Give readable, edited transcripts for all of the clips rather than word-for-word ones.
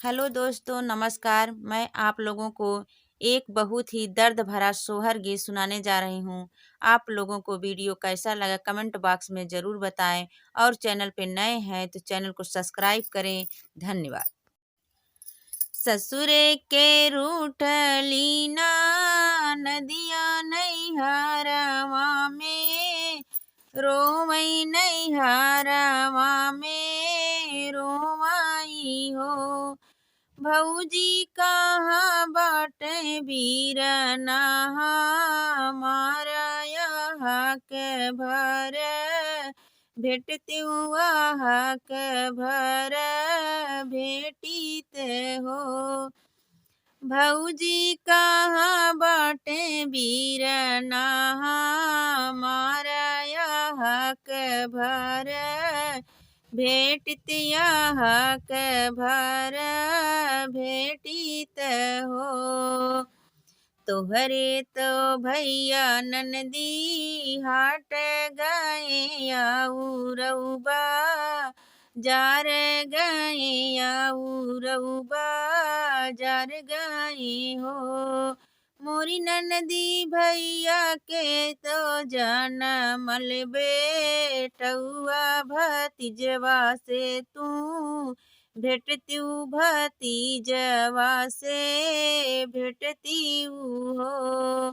Hello दोस्तों, नमस्कार। मैं आप लोगों को एक बहुत ही दर्द भरा सोहर गीत सुनाने जा रही हूँ। आप लोगों को वीडियो कैसा लगा कमेंट बॉक्स में ज़रूर बताएं और चैनल पे नए हैं तो चैनल को सब्सक्राइब करें। धन्यवाद। ससुरे के रूठली ना नदिया नैहरवा में रोवई नैहरवा में रोवाई हो। भौजी कहाँ बाटे बीरना हमारा यहाँ के भर भेटत्यूँ वहाँ के भर भेटीत हो। भौजी कहाँ बाटे बीरना हमारा यहाँ के भर भेटतिया के भर भेटित हो। तोहरे तो भैया ननदी हाट गए रउबा जार गए रउबा जार गए हो। मोरी ननदी भैया के तो जनमल बेटउआ भतीजवा से तू भेटत्यूँ भतीजवा से भेटत्यूँ हो।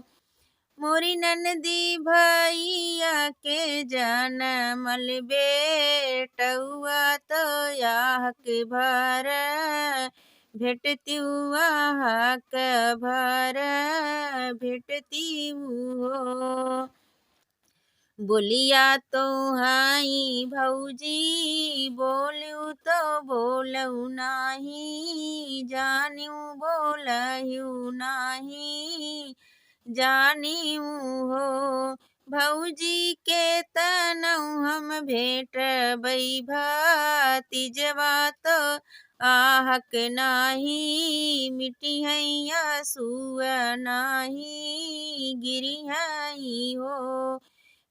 मोरी ननदी भैया के जनमल बेटउआ तो याह के भर भेटत्यूँ आह के भर भेटत्यूँ हो। बोलिया तो हाई भौजी बोलू तो बोलऊ नाही जान्यू बोलहू नाही जानियू हो। भौजी के तनऊ हम भेट बई भतीजवा तो आहक नाही मिटी हैया सुआ नाही गिरी हई हो।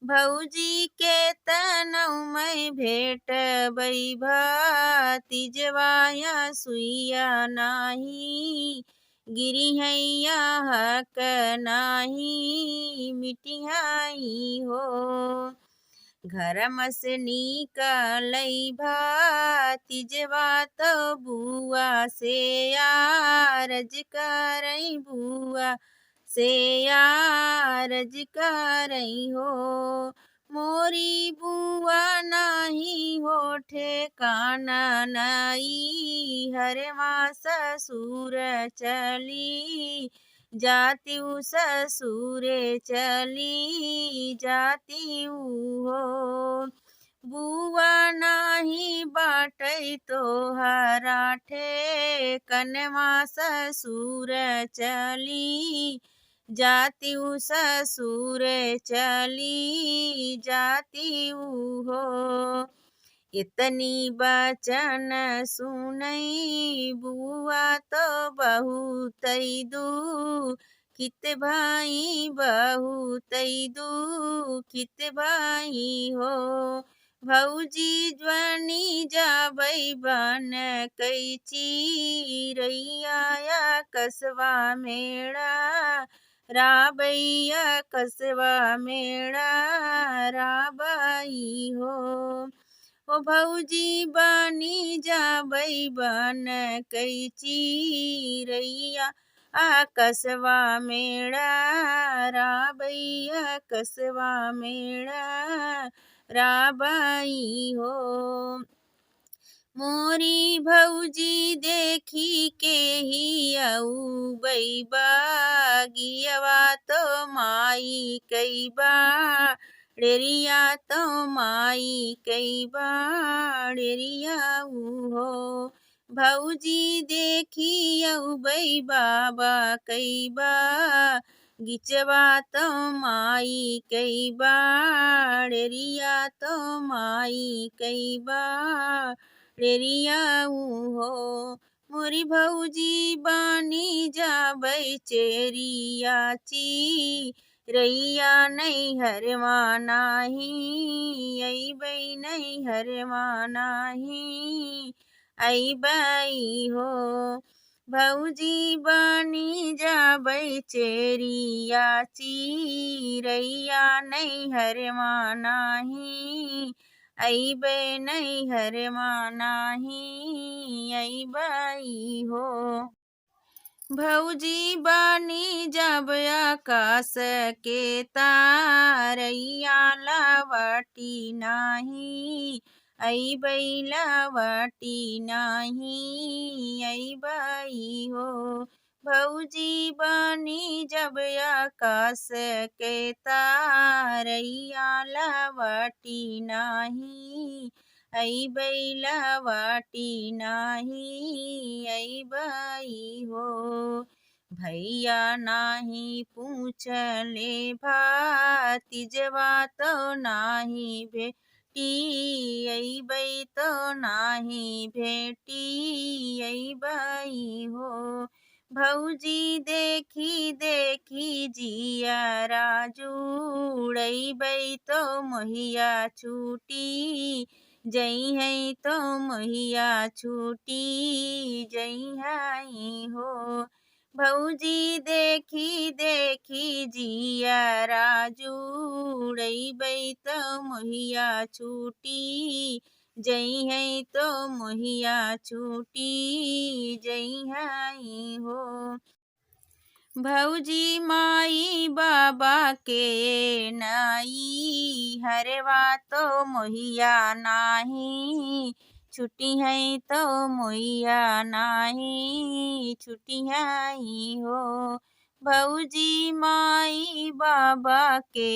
भौजी के तनऊ मैं भेट बई भतीजवाया सुइया नाही गिरी हैया हक नाही मिटी हई हो। घरम से निकलई भतीजवा तो बुआ से आरज करई बुआ से आरज करई हो। मोरी बुआ नाही हो ठेकाना नई हरवा ससुर चली जातियू ससुरे चली जातियू हो। बुआ नाही बाटई तो हरा ठेकनवा ससुर चली जातियू ससुर चली जातियू हो। इतनी बचन सुनई बुआ तो बहुतई दुखित भाई बहुतई दुखित भाई हो। भौजी ज्वानी जाबई बन कई चिरैया कसवा मेड़ा राबैया कसवा मेड़ा राबई हो। ओ भौजी बानी जाबई बन कई चिरैया कसवा मेड़ा राबैया कसवा मेड़ा राबई हो। मोरी भौजी देखी के ही बई बागियवा तो माई कई बाड़ेरिया तो माई कई बाड़ेरिया हो। भौजी देखी बई बाबा कई बा गिचवा तो माई कई बाड़ेरिया तो माई कई बाड़ेरिया हो। मोरी भौजी बानी जाबई चेरिया चिरैया नैहरवा नाही अइबई नैहरवा नाही अइबई हो। भौजी बनी जाबै चेरिया चिरैया नैहरमा नाही अइबै नैहरमा नाही अइबई हो। भौजी बनी जब आकाश के तारैया लवटी नाही अइबै लवटी नाही अइबै हो। भौजी बनी जब आकाश के तारैया लवटी नाही अइबै लवटी नाही अइबै हो। भैया नाही पूछले भतीजवा तो नाही भेटी अइबै तो नाही भेटी अइबै हो। भौजी देखी देखी जियरा जुड़ैबै तो मोहिया छूटी जइहै तो मोहिया छूटी जइहै हो। भौजी देखी देखी जियरा जुड़ैबै तो मोहिया छूटी जइहै तो मोहिया छूटी जइहै हो। भौजी माई बाबा के नाई हरवा तो मोहिया नाही छुटी है तो मोहिया नाही छुटी है हो। भौजी माई बाबा के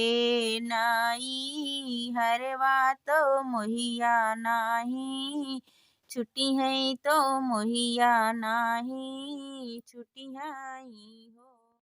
नाई हरवा तो मोहिया नाही छुटी है तो मोहिया नाही छुटी है हो।